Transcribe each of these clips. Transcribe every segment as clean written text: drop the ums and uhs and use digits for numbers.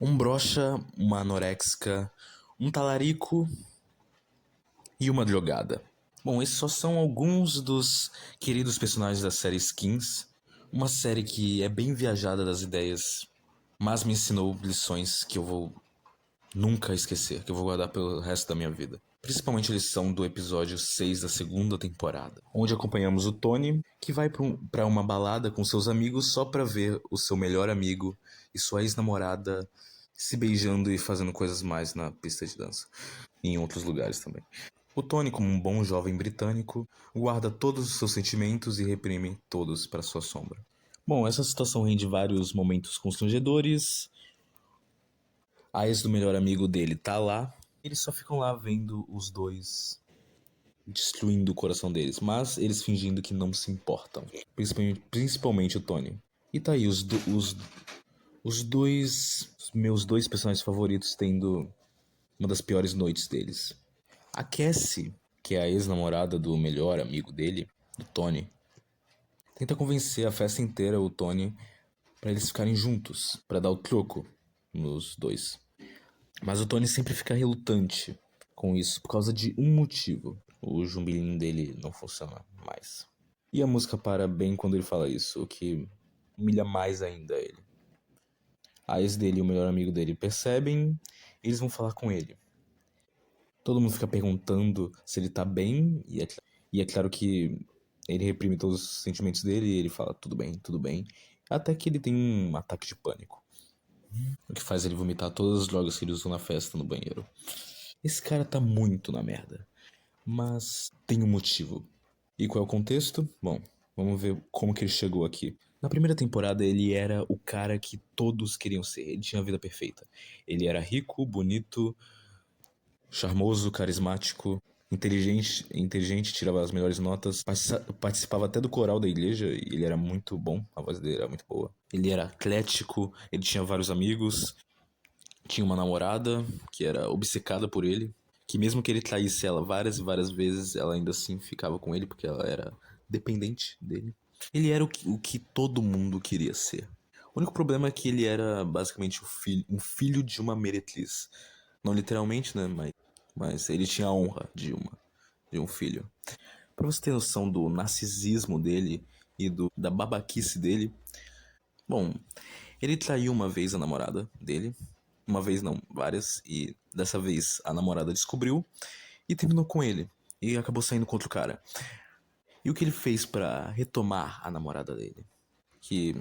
Um broxa, uma anoréxica, um talarico e uma drogada. Bom, esses só são alguns dos queridos personagens da série Skins, uma série que é bem viajada das ideias, mas me ensinou lições que eu vou nunca esquecer, que eu vou guardar pelo resto da minha vida. Principalmente a lição do episódio 6 da segunda temporada, onde acompanhamos o Tony, que vai pra uma balada com seus amigos só pra ver o seu melhor amigo e sua ex-namorada se beijando e fazendo coisas mais na pista de dança, e em outros lugares também. O Tony, como um bom jovem britânico, guarda todos os seus sentimentos e reprime todos para sua sombra. Bom, essa situação rende vários momentos constrangedores. A ex do melhor amigo dele tá lá. Eles só ficam lá vendo os dois destruindo o coração deles, mas eles fingindo que não se importam. Principalmente o Tony. E tá aí, os dois meus dois personagens favoritos tendo uma das piores noites deles. A Cassie, que é a ex-namorada do melhor amigo dele, do Tony, tenta convencer a festa inteira o Tony para eles ficarem juntos, para dar o troco nos dois. Mas o Tony sempre fica relutante com isso por causa de um motivo. O jumbilinho dele não funciona mais. E a música para bem quando ele fala isso, o que humilha mais ainda ele. A ex dele e o melhor amigo dele percebem, e eles vão falar com ele. Todo mundo fica perguntando se ele tá bem, e é claro que ele reprime todos os sentimentos dele e ele fala tudo bem, tudo bem. Até que ele tem um ataque de pânico. O que faz ele vomitar todas as drogas que ele usou na festa no banheiro. Esse cara tá muito na merda. Mas tem um motivo. E qual é o contexto? Bom, vamos ver como que ele chegou aqui. Na primeira temporada ele era o cara que todos queriam ser. Ele tinha a vida perfeita. Ele era rico, bonito, charmoso, carismático, inteligente, tirava as melhores notas, participava até do coral da igreja e ele era muito bom, a voz dele era muito boa. Ele era atlético, ele tinha vários amigos, tinha uma namorada que era obcecada por ele, que mesmo que ele traísse ela várias e várias vezes, ela ainda assim ficava com ele porque ela era dependente dele. Ele era o que todo mundo queria ser. O único problema é que ele era basicamente um filho de uma meretriz. Não literalmente, né? Mas ele tinha a honra de um filho. Pra você ter noção do narcisismo dele e da babaquice dele, bom, ele traiu uma vez a namorada dele. Uma vez não, várias. E dessa vez a namorada descobriu e terminou com ele. E acabou saindo com outro cara. E o que ele fez pra retomar a namorada dele? Que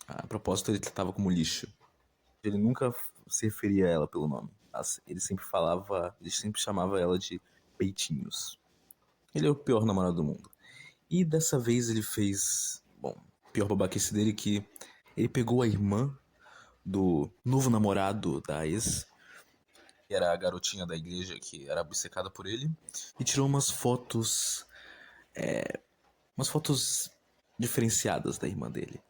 a propósito ele tratava como lixo. Ele nunca se referia a ela pelo nome. Ele sempre chamava ela de peitinhos. Ele é o pior namorado do mundo. E dessa vez ele fez, bom, o pior babaquice dele que ele pegou a irmã do novo namorado da ex, que era a garotinha da igreja que era obcecada por ele, e tirou umas fotos diferenciadas da irmã dele,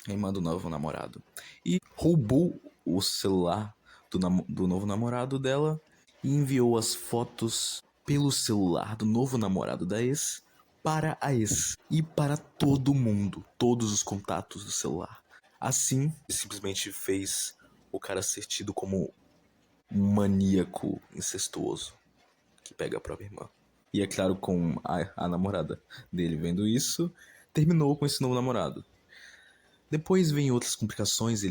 a irmã do novo namorado. E roubou o celular do novo namorado dela e enviou as fotos pelo celular do novo namorado da ex para a ex e para todo mundo, todos os contatos do celular. Assim, ele simplesmente fez o cara ser tido como um maníaco incestuoso que pega a própria irmã. E é claro, com a namorada dele vendo isso, terminou com esse novo namorado. Depois vem outras complicações,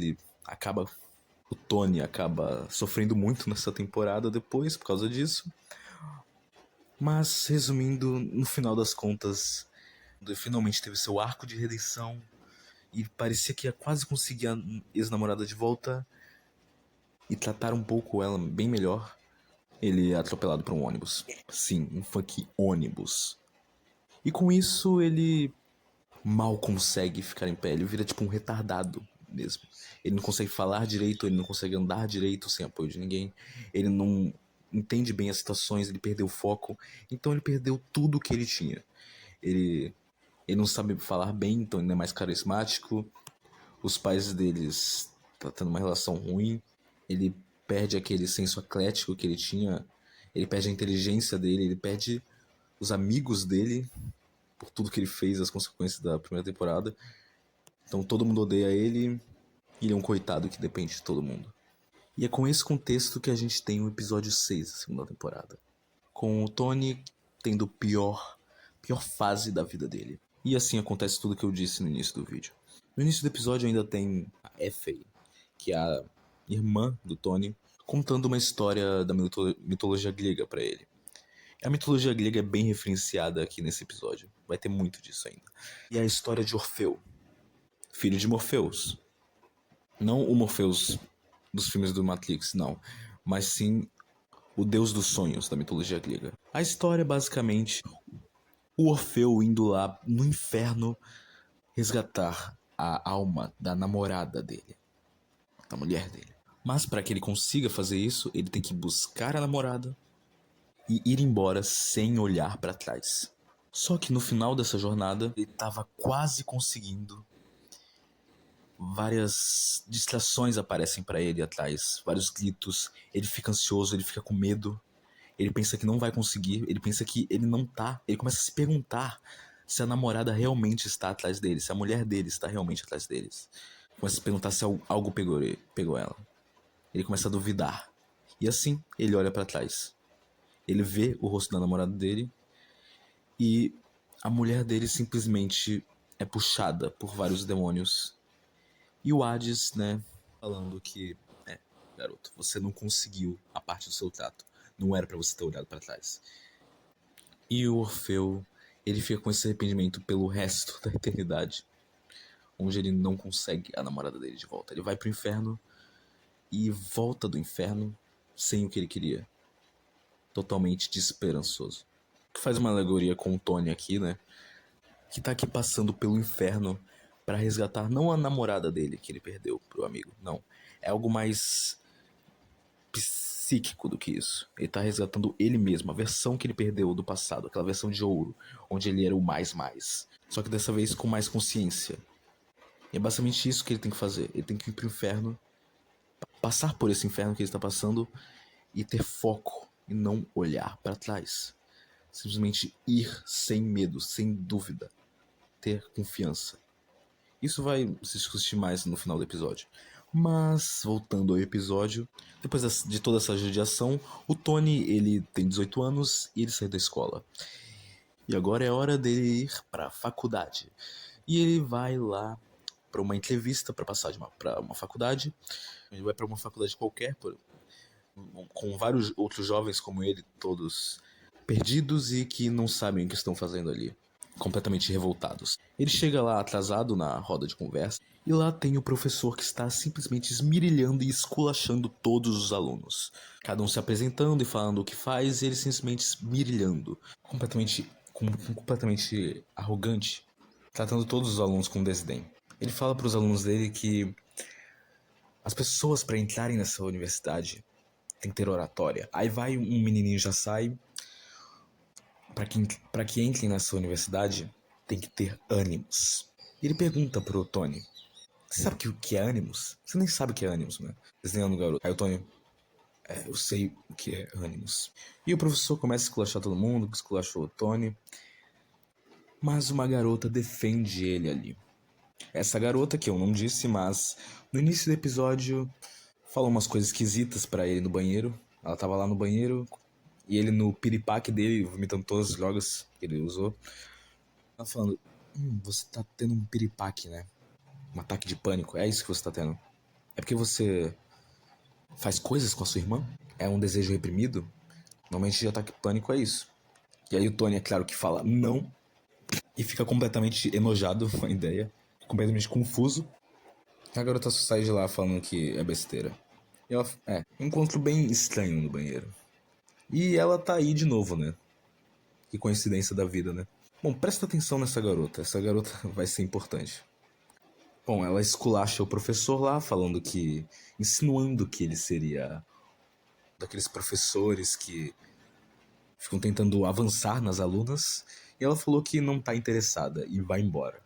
o Tony acaba sofrendo muito nessa temporada depois por causa disso. Mas, resumindo, no final das contas, ele finalmente teve seu arco de redenção e parecia que ia quase conseguir a ex-namorada de volta e tratar um pouco ela bem melhor. Ele é atropelado por um ônibus. Sim, um funk ônibus. E com isso ele mal consegue ficar em pé, ele vira tipo um retardado mesmo. Ele não consegue falar direito, ele não consegue andar direito sem apoio de ninguém. Ele não entende bem as situações, ele perdeu o foco. Então ele perdeu tudo que ele tinha. Ele, ele não sabe falar bem, então ele não é mais carismático. Os pais deles tá tendo uma relação ruim. Ele perde aquele senso atlético que ele tinha. Ele perde a inteligência dele, ele perde os amigos dele por tudo que ele fez, as consequências da primeira temporada. Então todo mundo odeia ele e ele é um coitado que depende de todo mundo. E é com esse contexto que a gente tem o episódio 6 da segunda temporada. Com o Tony tendo pior fase da vida dele. E assim acontece tudo que eu disse no início do vídeo. No início do episódio ainda tem a Effie, que é a irmã do Tony, contando uma história da mitologia grega pra ele. A mitologia grega é bem referenciada aqui nesse episódio. Vai ter muito disso ainda. E é a história de Orfeu, filho de Morpheus. Não o Morpheus dos filmes do Matrix, não. Mas sim o deus dos sonhos da mitologia grega. A história é basicamente o Orfeu indo lá no inferno resgatar a alma da namorada dele, da mulher dele. Mas para que ele consiga fazer isso, ele tem que buscar a namorada e ir embora sem olhar para trás. Só que no final dessa jornada, ele estava quase conseguindo. Várias distrações aparecem para ele atrás, vários gritos, ele fica ansioso, ele fica com medo. Ele pensa que não vai conseguir, ele pensa que ele não tá. Ele começa a se perguntar se a namorada realmente está atrás dele, se a mulher dele está realmente atrás deles. Começa a se perguntar se algo pegou ela. Ele começa a duvidar. E assim, ele olha pra trás. Ele vê o rosto da namorada dele e a mulher dele simplesmente é puxada por vários demônios. E o Hades, né, falando que, garoto, você não conseguiu a parte do seu trato. Não era pra você ter olhado pra trás. E o Orfeu, ele fica com esse arrependimento pelo resto da eternidade, onde ele não consegue a namorada dele de volta. Ele vai pro inferno e volta do inferno sem o que ele queria. Totalmente desesperançoso. Faz uma alegoria com o Tony aqui, né? Que tá aqui passando pelo inferno pra resgatar não a namorada dele que ele perdeu pro amigo, não. É algo mais psíquico do que isso. Ele tá resgatando ele mesmo, a versão que ele perdeu do passado, aquela versão de ouro, onde ele era o mais. Só que dessa vez com mais consciência. E é basicamente isso que ele tem que fazer. Ele tem que ir pro inferno, passar por esse inferno que ele está passando e ter foco e não olhar para trás. Simplesmente ir sem medo, sem dúvida. Ter confiança. Isso vai se discutir mais no final do episódio. Mas, voltando ao episódio, depois de toda essa judiação, o Tony, ele tem 18 anos e ele sai da escola. E agora é hora dele ir pra faculdade. E ele vai lá pra uma entrevista pra passar pra uma faculdade. Ele vai pra uma faculdade qualquer, com vários outros jovens como ele, todos perdidos e que não sabem o que estão fazendo ali, completamente revoltados. Ele chega lá atrasado na roda de conversa e lá tem o professor que está simplesmente esmirilhando e esculachando todos os alunos. Cada um se apresentando e falando o que faz e ele simplesmente esmirilhando, completamente arrogante, tratando todos os alunos com desdém. Ele fala para os alunos dele que as pessoas para entrarem nessa universidade tem que ter oratória. Aí vai um menininho já sai. Para que entrem nessa universidade, tem que ter ânimos. E ele pergunta pro Tony: você sabe o que é ânimos? Você nem sabe o que é ânimos, né? Desenhando o garoto. Aí o Tony: eu sei o que é ânimos. E o professor começa a esculachar todo mundo, esculachou o Tony. Mas uma garota defende ele ali. Essa garota, que eu não disse, mas no início do episódio falou umas coisas esquisitas pra ele no banheiro. Ela tava lá no banheiro e ele no piripaque dele, vomitando todas as drogas que ele usou. Ela falando: você tá tendo um piripaque, né? Um ataque de pânico. É isso que você tá tendo. É porque você faz coisas com a sua irmã? É um desejo reprimido? Normalmente de ataque de pânico é isso. E aí o Tony, é claro que fala não. E fica completamente enojado com a ideia. Completamente confuso. A garota só sai de lá falando que é besteira. E ela, um encontro bem estranho no banheiro. E ela tá aí de novo, né? Que coincidência da vida, né? Bom, presta atenção nessa garota. Essa garota vai ser importante. Bom, ela esculacha o professor lá, falando que... insinuando que ele seria daqueles professores que ficam tentando avançar nas alunas. E ela falou que não tá interessada e vai embora.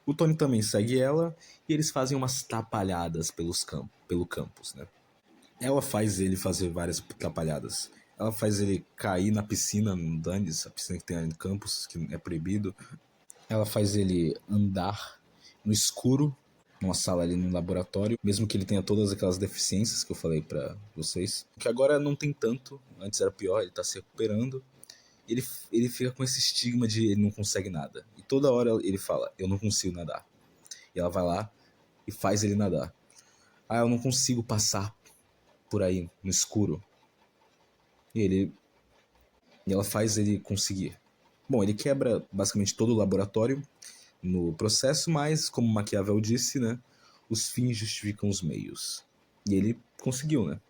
O Tony também segue ela e eles fazem umas trapalhadas pelo campus, né? Ela faz ele fazer várias trapalhadas. Ela faz ele cair na piscina, no Dandes, a piscina que tem ali no campus, que é proibido. Ela faz ele andar no escuro numa sala ali no laboratório, mesmo que ele tenha todas aquelas deficiências que eu falei pra vocês. Que agora não tem tanto, antes era pior, ele tá se recuperando. Ele fica com esse estigma de ele não consegue nada. E toda hora ele fala, eu não consigo nadar. E ela vai lá e faz ele nadar. Ah, eu não consigo passar por aí, no escuro. E ela faz ele conseguir. Bom, ele quebra basicamente todo o laboratório no processo, mas, como Maquiavel disse, né, os fins justificam os meios. E ele conseguiu, né?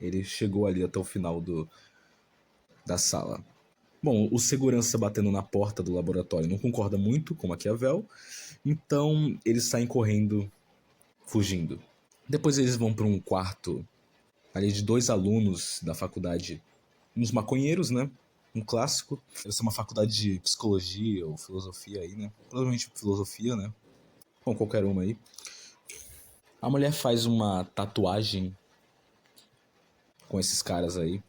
Ele chegou ali até o final da sala. Bom, o segurança batendo na porta do laboratório não concorda muito com Maquiavel, então eles saem correndo, fugindo. Depois eles vão para um quarto ali de 2 alunos da faculdade, uns maconheiros, né? Um clássico. Deve ser uma faculdade de psicologia ou filosofia aí, né? Provavelmente filosofia, né? Bom, qualquer uma aí. A mulher faz uma tatuagem com esses caras aí.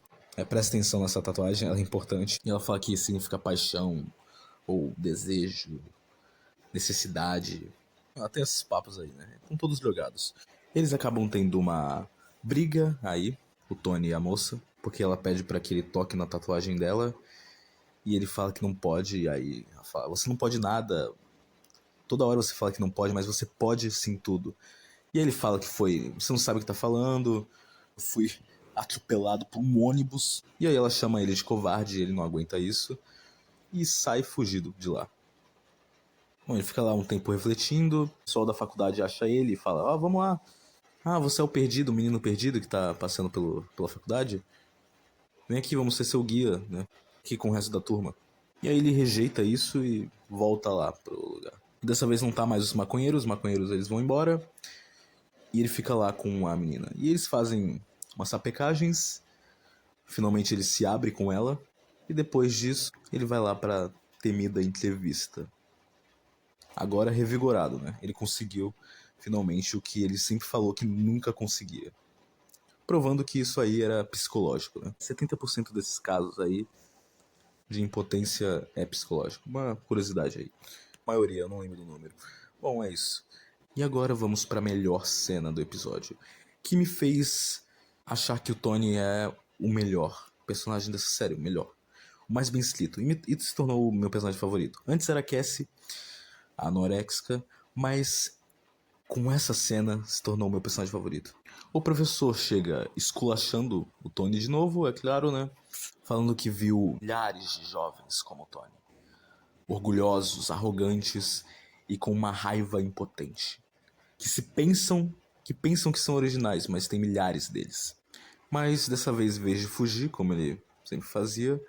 Presta atenção nessa tatuagem, ela é importante. E ela fala que significa paixão, ou desejo, necessidade. Ela tem esses papos aí, né? Com todos drogados. Eles acabam tendo uma briga aí, o Tony e a moça, porque ela pede pra que ele toque na tatuagem dela. E ele fala que não pode, e aí ela fala, você não pode nada. Toda hora você fala que não pode, mas você pode sim tudo. E aí ele fala que você não sabe o que tá falando, eu fui atropelado por um ônibus. E aí ela chama ele de covarde, ele não aguenta isso, e sai fugido de lá. Bom, ele fica lá um tempo refletindo, o pessoal da faculdade acha ele e fala, vamos lá. Ah, você é o perdido, o menino perdido que tá passando pela faculdade? Vem aqui, vamos ser seu guia, né? Aqui com o resto da turma. E aí ele rejeita isso e volta lá pro lugar. Dessa vez não tá mais os maconheiros eles vão embora. E ele fica lá com a menina. E eles fazem umas sapecagens. Finalmente ele se abre com ela. E depois disso, ele vai lá pra temida entrevista. Agora revigorado, né? Ele conseguiu finalmente o que ele sempre falou que nunca conseguia. Provando que isso aí era psicológico, né? 70% desses casos aí de impotência é psicológico. Uma curiosidade aí. Maioria, eu não lembro do número. Bom, é isso. E agora vamos para a melhor cena do episódio, que me fez achar que o Tony é o melhor personagem dessa série, o melhor. O mais bem escrito. E se tornou o meu personagem favorito. Antes era a Cassie, a anorexica, mas com essa cena se tornou o meu personagem favorito. O professor chega esculachando o Tony de novo, é claro, né? Falando que viu milhares de jovens como o Tony. Orgulhosos, arrogantes e com uma raiva impotente. Que pensam que são originais, mas tem milhares deles. Mas dessa vez, em vez de fugir, como ele sempre fazia,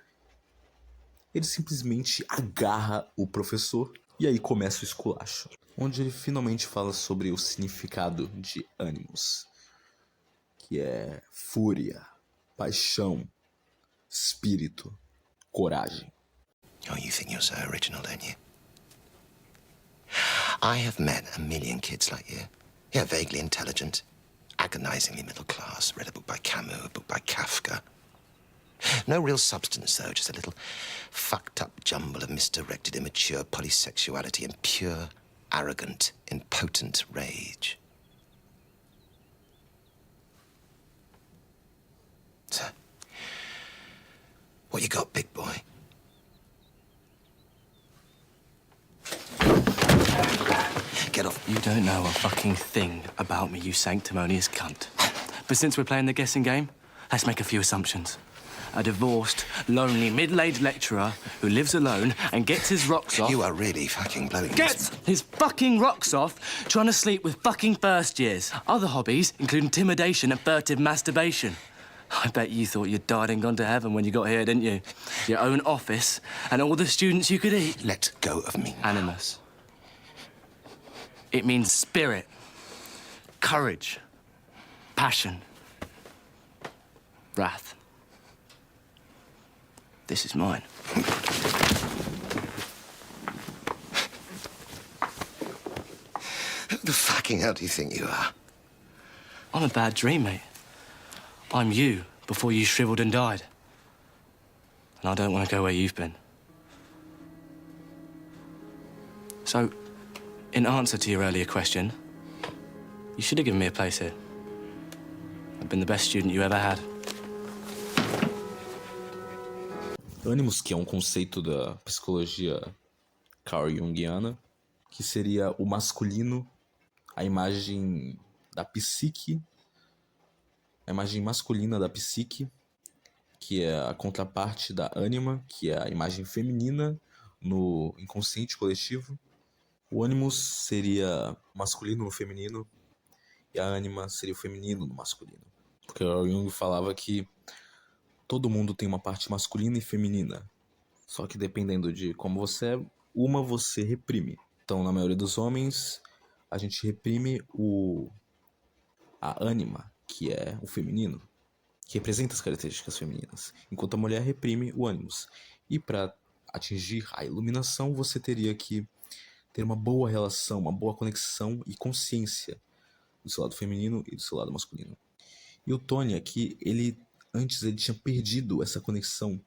ele simplesmente agarra o professor e aí começa o esculacho. Onde ele finalmente fala sobre o significado de ânimos, que é fúria, paixão, espírito, coragem. Oh, you think you're so original, don't you? I have met a million kids like you. Yeah, vaguely intelligent, agonizingly middle class, read a book by Camus, a book by Kafka. No real substance, though, just a little fucked up jumble of misdirected, immature polysexuality and pure, arrogant, impotent rage. So, what you got, big boy? Get off. You don't know a fucking thing about me, you sanctimonious cunt. But since we're playing the guessing game, let's make a few assumptions. A divorced, lonely, middle-aged lecturer who lives alone and gets his rocks off... You are really fucking blowing Gets his fucking rocks off trying to sleep with fucking first years. Other hobbies include intimidation and furtive masturbation. I bet you thought you'd died and gone to heaven when you got here, didn't you? Your own office and all the students you could eat. Let go of me. Animus. It means spirit, courage, passion, wrath. This is mine. Who the fucking hell do you think you are? I'm a bad dream, mate. I'm you before you shriveled and died. And I don't want to go where you've been. So, in answer to your earlier question, You should have given me a place here. I've been the best student you ever had. Ânimos, que é um conceito da psicologia Carl Jungiana, que seria o masculino, a imagem da psique, a imagem masculina da psique, que é a contraparte da ânima, que é a imagem feminina no inconsciente coletivo. O ânimos seria masculino no feminino e a ânima seria o feminino no masculino. Porque o Jung falava que todo mundo tem uma parte masculina e feminina. Só que dependendo de como você é, uma você reprime. Então, na maioria dos homens, a gente reprime a ânima, que é o feminino, que representa as características femininas, enquanto a mulher reprime o ânimos. E para atingir a iluminação, você teria que ter uma boa relação, uma boa conexão e consciência do seu lado feminino e do seu lado masculino. E o Tony aqui, antes ele tinha perdido essa conexão.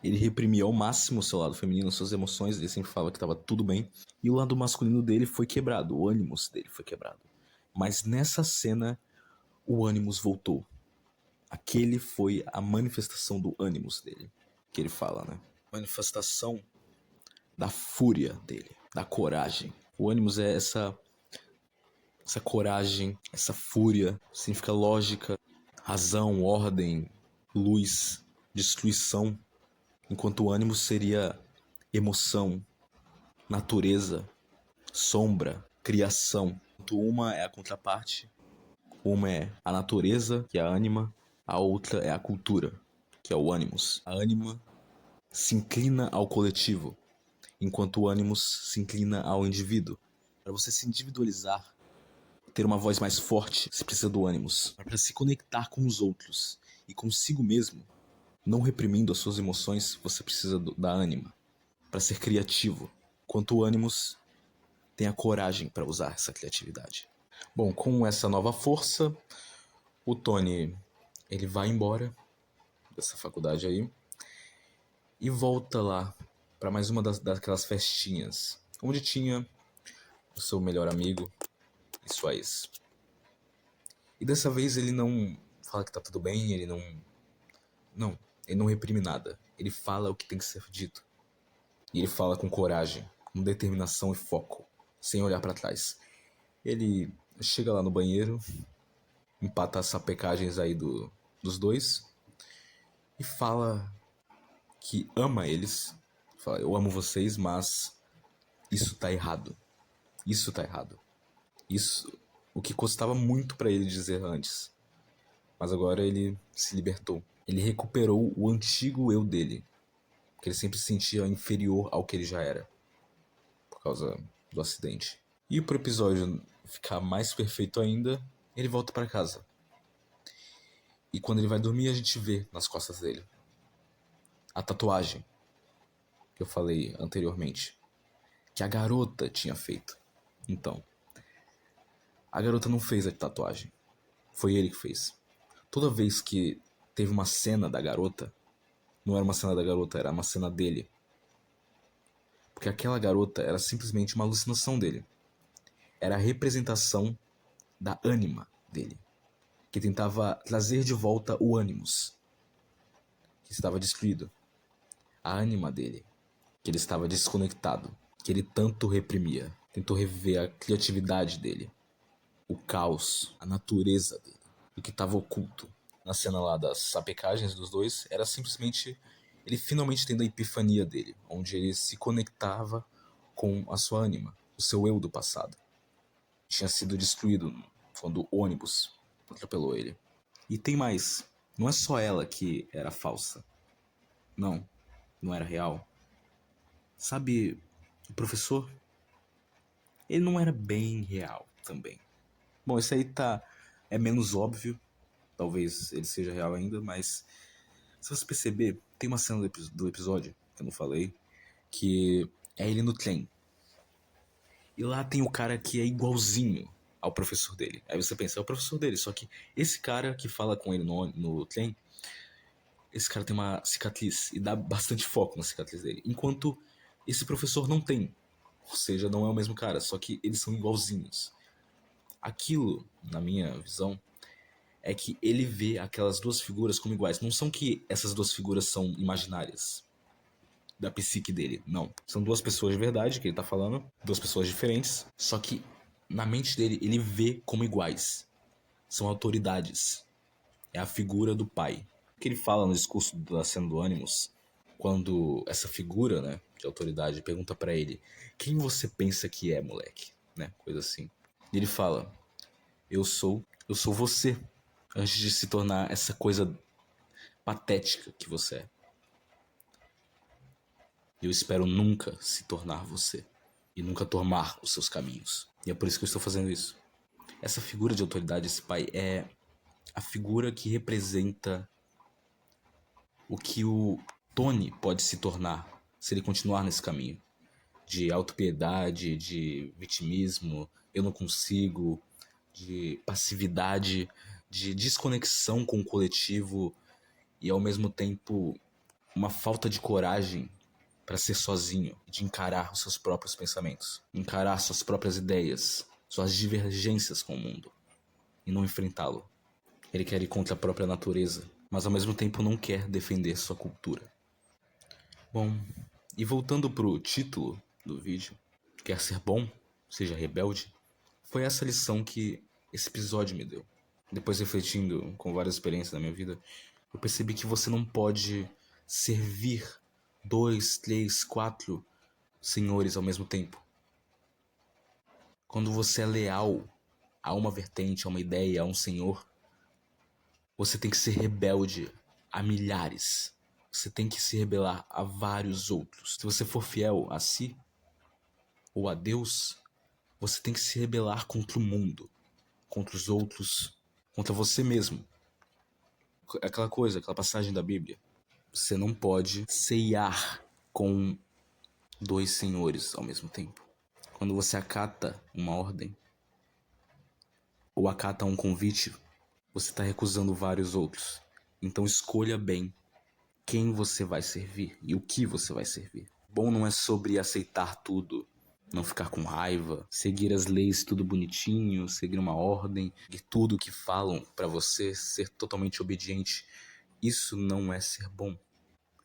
Ele reprimia ao máximo o seu lado feminino, suas emoções, ele sempre falava que estava tudo bem. E o lado masculino dele foi quebrado, o ânimos dele foi quebrado. Mas nessa cena, o ânimos voltou. Aquele foi a manifestação do ânimos dele, que ele fala, né? Manifestação da fúria dele, da coragem. O ânimos é essa coragem, essa fúria, significa lógica, razão, ordem, luz, destruição. Enquanto o ânimos seria emoção, natureza, sombra, criação. Uma é a contraparte, uma é a natureza, que é a ânima, a outra é a cultura, que é o ânimos. A ânima se inclina ao coletivo, enquanto o ânimos se inclina ao indivíduo. Para você se individualizar, ter uma voz mais forte, você precisa do ânimos. Para se conectar com os outros e consigo mesmo, não reprimindo as suas emoções, você precisa da ânima. Para ser criativo, enquanto o ânimos tem a coragem para usar essa criatividade. Bom, com essa nova força, o Tony ele vai embora dessa faculdade aí e volta lá para mais uma daquelas festinhas, onde tinha o seu melhor amigo e sua ex. E dessa vez ele não fala que tá tudo bem, ele não reprime nada. Ele fala o que tem que ser dito. E ele fala com coragem, com determinação e foco, sem olhar para trás. Ele chega lá no banheiro, empata as sapecagens aí dos dois e fala que ama eles. Fala, eu amo vocês, mas isso tá errado. Isso tá errado. Isso, o que custava muito pra ele dizer antes. Mas agora ele se libertou. Ele recuperou o antigo eu dele, que ele sempre se sentia inferior ao que ele já era, por causa do acidente. E pro episódio ficar mais perfeito ainda, ele volta pra casa. E quando ele vai dormir, a gente vê nas costas dele a tatuagem que eu falei anteriormente, que a garota tinha feito. Então, a garota não fez a tatuagem, foi ele que fez. Toda vez que teve uma cena da garota, não era uma cena da garota, era uma cena dele. Porque aquela garota era simplesmente uma alucinação dele. Era a representação da ânima dele, que tentava trazer de volta o ânimos, que estava destruído. A ânima dele, que ele estava desconectado, que ele tanto reprimia. Tentou reviver a criatividade dele, o caos, a natureza dele, o que estava oculto. Na cena lá das sapecagens dos dois, era simplesmente ele finalmente tendo a epifania dele, onde ele se conectava com a sua ânima, o seu eu do passado. Tinha sido destruído quando o ônibus atropelou ele. E tem mais, não é só ela que era falsa. Não era real. Sabe, o professor, ele não era bem real também. Bom, isso aí é menos óbvio. Talvez ele seja real ainda, mas se você perceber, tem uma cena do episódio, que eu não falei, que é ele no trem. E lá tem o cara que é igualzinho ao professor dele. Aí você pensa, é o professor dele, só que esse cara que fala com ele no trem, esse cara tem uma cicatriz e dá bastante foco na cicatriz dele. Enquanto esse professor não tem. Ou seja, não é o mesmo cara, só que eles são igualzinhos. Aquilo, na minha visão, é que ele vê aquelas duas figuras como iguais. Não são que essas duas figuras são imaginárias da psique dele, não. São duas pessoas de verdade que ele tá falando, duas pessoas diferentes, só que na mente dele ele vê como iguais. São autoridades. É a figura do pai. O que ele fala no discurso da cena do Animus, quando essa figura, né, de autoridade pergunta pra ele: quem você pensa que é, moleque? Né, coisa assim. E ele fala: eu sou você, antes de se tornar essa coisa patética que você é. Eu espero nunca se tornar você e nunca tomar os seus caminhos. E é por isso que eu estou fazendo isso. Essa figura de autoridade, esse pai, é a figura que representa o que o Tony pode se tornar se ele continuar nesse caminho de autopiedade, de vitimismo, eu não consigo, de passividade, de desconexão com o coletivo e ao mesmo tempo uma falta de coragem para ser sozinho, de encarar os seus próprios pensamentos, encarar suas próprias ideias, suas divergências com o mundo e não enfrentá-lo. Ele quer ir contra a própria natureza, mas ao mesmo tempo não quer defender sua cultura. Bom, e voltando pro título do vídeo, quer ser bom, seja rebelde, foi essa lição que esse episódio me deu. Depois refletindo com várias experiências da minha vida, eu percebi que você não pode servir 2, 3, 4 senhores ao mesmo tempo. Quando você é leal a uma vertente, a uma ideia, a um senhor, você tem que ser rebelde a milhares. Você tem que se rebelar a vários outros. Se você for fiel a si ou a Deus, você tem que se rebelar contra o mundo, contra os outros, contra você mesmo. Aquela coisa, aquela passagem da Bíblia. Você não pode ceiar com 2 senhores ao mesmo tempo. Quando você acata uma ordem ou acata um convite, você está recusando vários outros. Então escolha bem quem você vai servir e o que você vai servir. Bom não é sobre aceitar tudo, não ficar com raiva, seguir as leis tudo bonitinho, seguir uma ordem, de tudo que falam para você, ser totalmente obediente. Isso não é ser bom,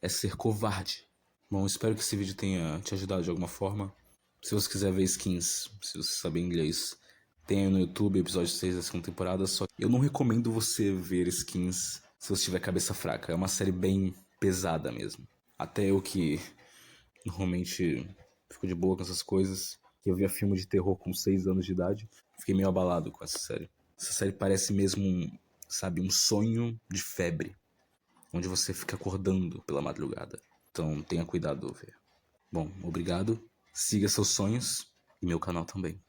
é ser covarde. Bom, espero que esse vídeo tenha te ajudado de alguma forma. Se você quiser ver skins, se você saber inglês, tem no YouTube episódio 6 da segunda temporada. Só que eu não recomendo você ver skins se você tiver cabeça fraca. É uma série bem pesada mesmo. Até eu que normalmente fico de boa com essas coisas, que eu via filme de terror com 6 anos de idade, fiquei meio abalado com essa série. Essa série parece mesmo um sonho de febre, onde você fica acordando pela madrugada. Então tenha cuidado ao ver. Bom, obrigado, siga seus sonhos e meu canal também.